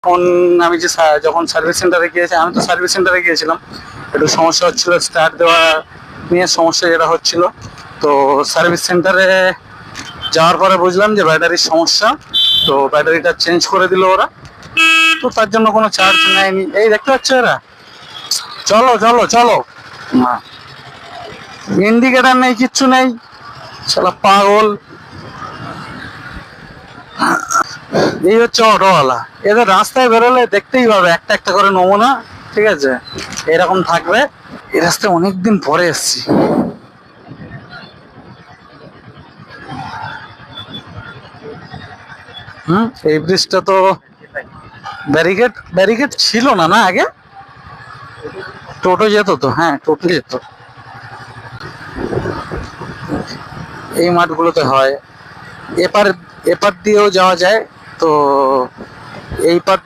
এখন আমি যে যখন সার্ভিস সেন্টারে গিয়েছি, আমি তো সার্ভিস সেন্টারে গিয়েছিলাম, একটু সমস্যা হচ্ছিল স্টার্ট দেওয়া নিয়ে, সমস্যা যেটা হচ্ছিল। তো সার্ভিস সেন্টারে যাওয়ার পরে বুঝলাম যে ব্যাটারির সমস্যা। তো ব্যাটারিটা চেঞ্জ করে দিল ওরা, তো তার জন্য কোনো চার্জ নেয়নি। এই দেখতে পাচ্ছ এরা, চলো চলো চলো, না ইন্ডিকেটার নেই, কিচ্ছু নেই, শালা পাগল। এই হচ্ছে অটোওয়ালা, এদের রাস্তায় বেরোলে দেখতেই পাবে একটা একটা করে নমুনা, ঠিক আছে, এরকম থাকবে। এই রাস্তায় অনেকদিন পরে এসছি। এই ব্রিজটা তো ব্যারিকেড ব্যারিকেড ছিল না, না আগে টোটো যেত তো, হ্যাঁ টোটো যেত। এই মাঠগুলোতে হয়, এপার এপার দিয়েও যাওয়া যায়। তো এই পার